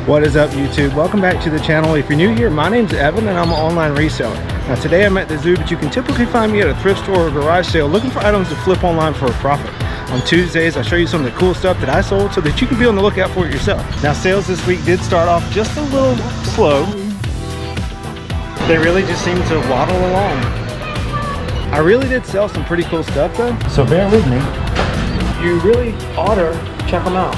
What is up, YouTube? Welcome back to the channel. If you're new here, my name's Evan and I'm an online reseller. Now today I'm at the zoo, but you can typically find me at a thrift store or garage sale looking for items to flip online for a profit. On Tuesdays, I show you some of the cool stuff that I sold so that you can be on the lookout for it yourself. Now sales this week did start off just a little slow. They really just seem to waddle along. I really did sell some pretty cool stuff though, so bear with me. You really ought to check them out.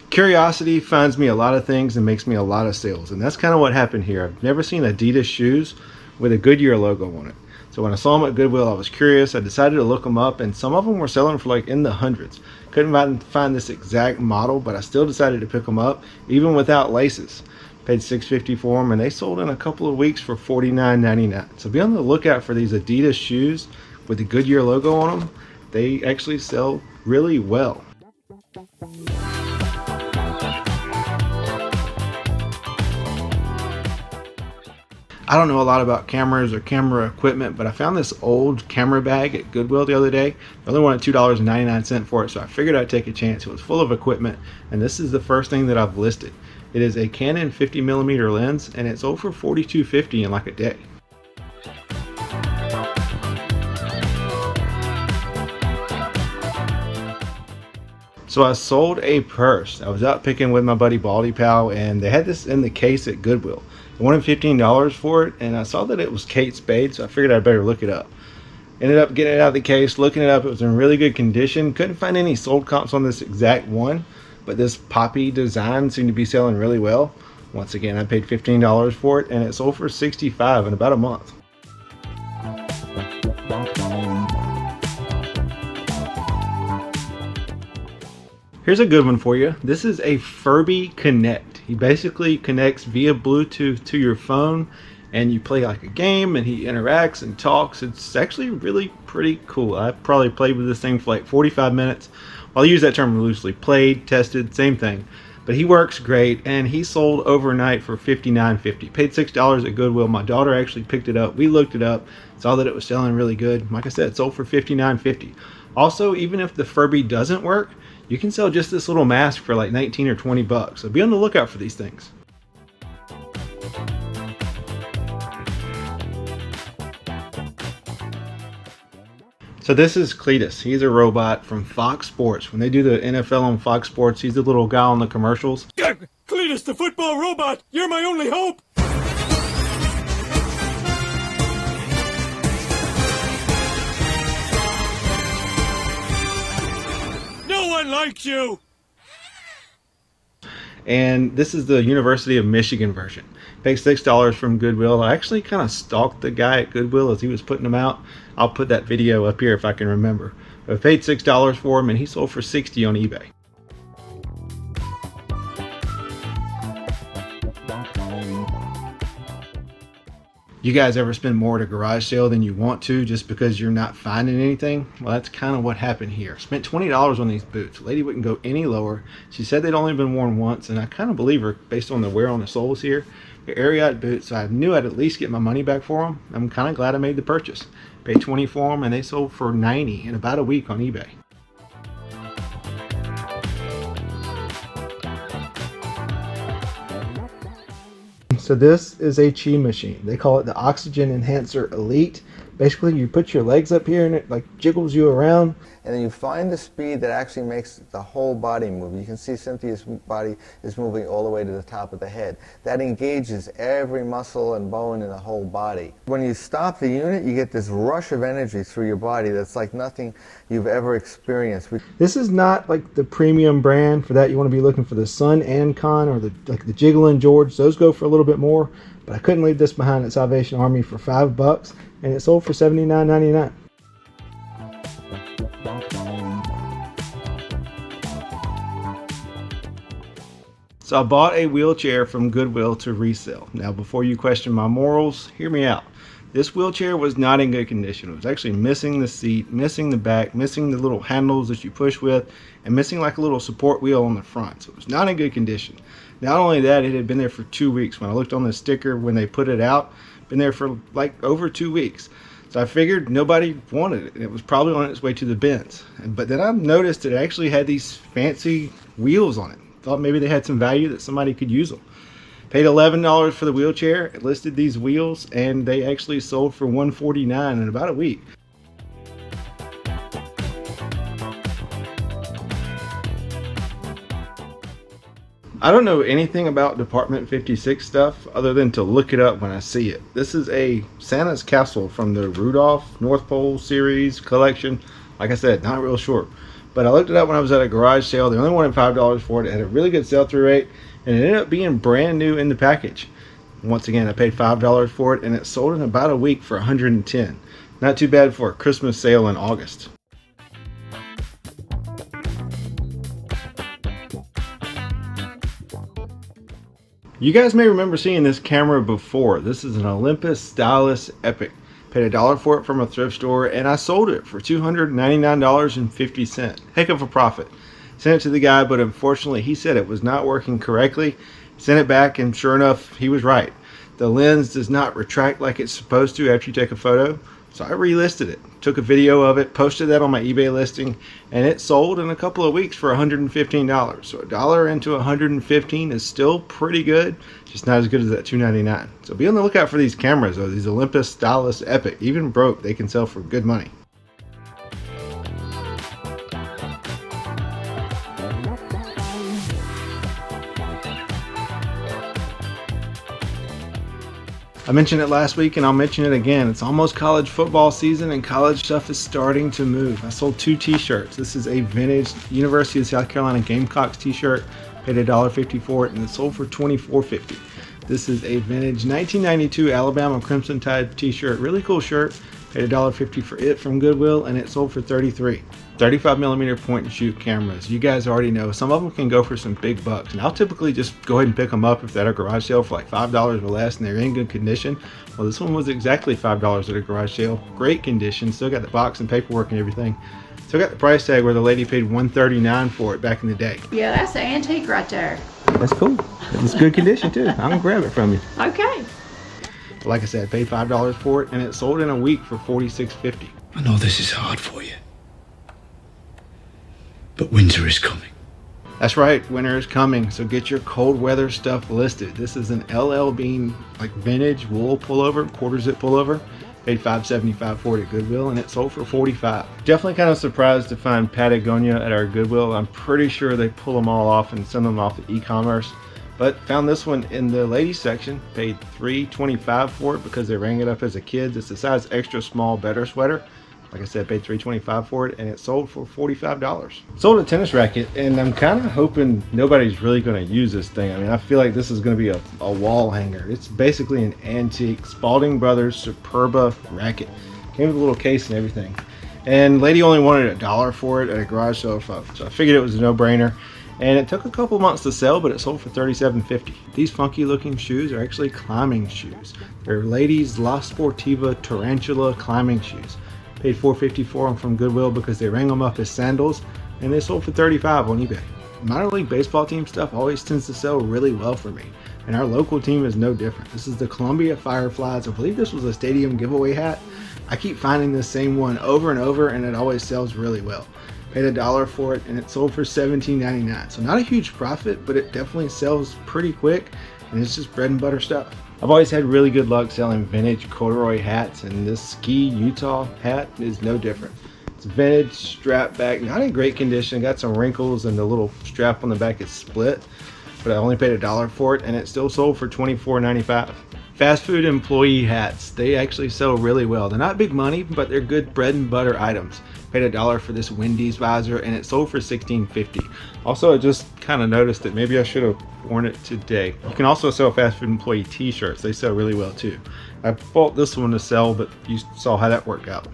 Curiosity finds me a lot of things and makes me a lot of sales, and that's kind of what happened here. I've never seen Adidas shoes with a Goodyear logo on it. So when I saw them at Goodwill, I was curious. I decided to look them up, and some of them were selling for like in the hundreds. Couldn't find this exact model, but I still decided to pick them up, even without laces. Paid $6.50 for them, and they sold in a couple of weeks for $49.99. So be on the lookout for these Adidas shoes with the Goodyear logo on them. They actually sell really well. I don't know a lot about cameras or camera equipment, but I found this old camera bag at Goodwill the other day. I only wanted $2.99 for it, so I figured I'd take a chance. It was full of equipment, and this is the first thing that I've listed. It is a Canon 50mm lens, and it sold for $42.50 in like a day. So I sold a purse. I was out picking with my buddy Baldy Pal, and they had this in the case at Goodwill. I wanted $15 for it, and I saw that it was Kate Spade, so I figured I'd better look it up. Ended up getting it out of the case, looking it up. It was in really good condition. Couldn't find any sold comps on this exact one, but this poppy design seemed to be selling really well. Once again, I paid $15 for it, and it sold for $65 in about a month. Here's a good one for you. This is a Furby Connect. He basically connects via Bluetooth to your phone, and you play like a game, and he interacts and talks. It's actually really pretty cool. I probably played with this thing for like 45 minutes. I'll use that term loosely. Played, tested, same thing. But he works great, and he sold overnight for $59.50. Paid $6 at Goodwill. My daughter actually picked it up. We looked it up, saw that it was selling really good. Like I said, it sold for $59.50. Also, even if the Furby doesn't work, you can sell just this little mask for like 19 or 20 bucks. So be on the lookout for these things. So this is Cletus. He's a robot from Fox Sports. When they do the NFL on Fox Sports, he's the little guy on the commercials. Cletus, the football robot! You're my only hope! No one likes you! And this is the University of Michigan version. Paid $6 from Goodwill. I actually kind of stalked the guy at Goodwill as he was putting them out. I'll put that video up here if I can remember. I paid $6 for him, and he sold for $60 on eBay. You guys ever spend more at a garage sale than you want to just because you're not finding anything? Well, that's kind of what happened here. Spent $20 on these boots. The lady wouldn't go any lower. She said they'd only been worn once, and I kind of believe her based on the wear on the soles here. They're Ariat boots, so I knew I'd at least get my money back for them. I'm kind of glad I made the purchase. Paid $20 for them, and they sold for $90 in about a week on eBay. So this is a chi machine. They call it the Oxygen Enhancer Elite. Basically, you put your legs up here and it like jiggles you around. And then you find the speed that actually makes the whole body move. You can see Cynthia's body is moving all the way to the top of the head. That engages every muscle and bone in the whole body. When you stop the unit, you get this rush of energy through your body that's like nothing you've ever experienced. This is not like the premium brand. For that, you want to be looking for the Sun and Con or the Jiggle and George. Those go for a little bit more, but I couldn't leave this behind at Salvation Army for $5, and it sold for $79.99. So I bought a wheelchair from Goodwill to resell. Now before you question my morals, hear me out. This wheelchair was not in good condition. It was actually missing the seat, missing the back, missing the little handles that you push with, and missing like a little support wheel on the front. So it was not in good condition. Not only that, it had been there for 2 weeks. When I looked on the sticker when they put it out, Been there for like over 2 weeks. So I figured nobody wanted it, and it was probably on its way to the bins. But then I noticed it actually had these fancy wheels on it. Thought maybe they had some value that somebody could use them. Paid $11 for the wheelchair. It listed these wheels, and they actually sold for $149 in about a week. I don't know anything about Department 56 stuff other than to look it up when I see it. This is a Santa's Castle from the Rudolph North Pole series collection. Like I said, not real sure. But I looked it up when I was at a garage sale. They only wanted $5 for it. It had a really good sell-through rate, and it ended up being brand new in the package. Once again, I paid $5 for it, and it sold in about a week for $110. Not too bad for a Christmas sale in August. You guys may remember seeing this camera before. This is an Olympus Stylus Epic. Paid $1 for it from a thrift store, and I sold it for $299.50. Heck of a profit. Sent it to the guy, but unfortunately he said it was not working correctly. Sent it back, and sure enough, he was right. The lens does not retract like it's supposed to after you take a photo. So I relisted it, took a video of it, posted that on my eBay listing, and it sold in a couple of weeks for $115. So $1 into $115 is still pretty good, just not as good as that $299. So be on the lookout for these cameras though, these Olympus Stylus Epic. Even broke, they can sell for good money. I mentioned it last week and I'll mention it again. It's almost college football season and college stuff is starting to move. I sold 2 t-shirts. This is a vintage University of South Carolina Gamecocks t-shirt. Paid $1.50 for it and it sold for $24.50. This is a vintage 1992 Alabama Crimson Tide t-shirt. Really cool shirt. Paid $1.50 for it from Goodwill and it sold for $33. 35mm point and shoot cameras. You guys already know some of them can go for some big bucks, and I'll typically just go ahead and pick them up if they're at a garage sale for like $5 or less and they're in good condition. Well, this one was exactly $5 at a garage sale. Great condition, still got the box and paperwork and everything. Still got the price tag where the lady paid $139 for it back in the day. Yeah, that's an antique right there. That's cool. It's good condition too. I'm gonna grab it from you. Okay. But like I said, I paid $5 for it and it sold in a week for $46.50. I know this is hard for you, but winter is coming. That's right, winter is coming, so get your cold weather stuff listed. This is an LL Bean, like vintage wool pullover, quarter zip pullover. Paid $5.75 for it at Goodwill and it sold for $45. Definitely kind of surprised to find Patagonia at our Goodwill. I'm pretty sure they pull them all off and send them off to e-commerce. But found this one in the ladies section, paid $3.25 for it because they rang it up as a kid's. It's a size extra small better sweater. Like I said, paid $3.25 for it and it sold for $45. Sold a tennis racket and I'm kind of hoping nobody's really going to use this thing. I mean, I feel like this is going to be a wall hanger. It's basically an antique Spalding Brothers Superba racket. Came with a little case and everything. And lady only wanted $1 for it at a garage sale, so I figured it was a no-brainer. And it took a couple months to sell, but it sold for $37.50. These funky looking shoes are actually climbing shoes. They're ladies' La Sportiva Tarantula climbing shoes. Paid $4.50 for them from Goodwill because they rang them up as sandals, and they sold for $35 on eBay. Minor league baseball team stuff always tends to sell really well for me, and our local team is no different. This is the Columbia Fireflies. I believe this was a stadium giveaway hat. I keep finding this same one over and over, and it always sells really well. Paid $1 for it, and it sold for $17.99. So not a huge profit, but it definitely sells pretty quick, and it's just bread and butter stuff. I've always had really good luck selling vintage corduroy hats, and this Ski Utah hat is no different. It's vintage, strap back, not in great condition, got some wrinkles and the little strap on the back is split, but I only paid $1 for it and it still sold for $24.95. Fast food employee hats, they actually sell really well. They're not big money, but they're good bread and butter items. Paid $1 for this Wendy's visor and it sold for $16.50. Also, I just kind of noticed that maybe I should have worn it today. You can also sell fast food employee t-shirts. They sell really well too. I bought this one to sell, but you saw how that worked out.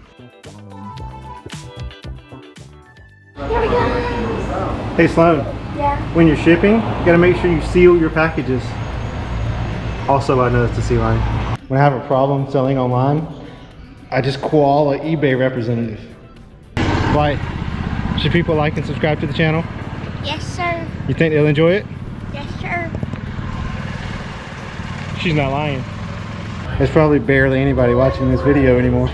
Here we go. Hey Sloan, Yeah. when you're shipping, you gotta make sure you seal your packages. Also, I noticed the sea line. When I have a problem selling online, I just call an eBay representative. Why? Should people like and subscribe to the channel? Yes, sir. You think they'll enjoy it? Yes, sir. She's not lying. There's probably barely anybody watching this video anymore.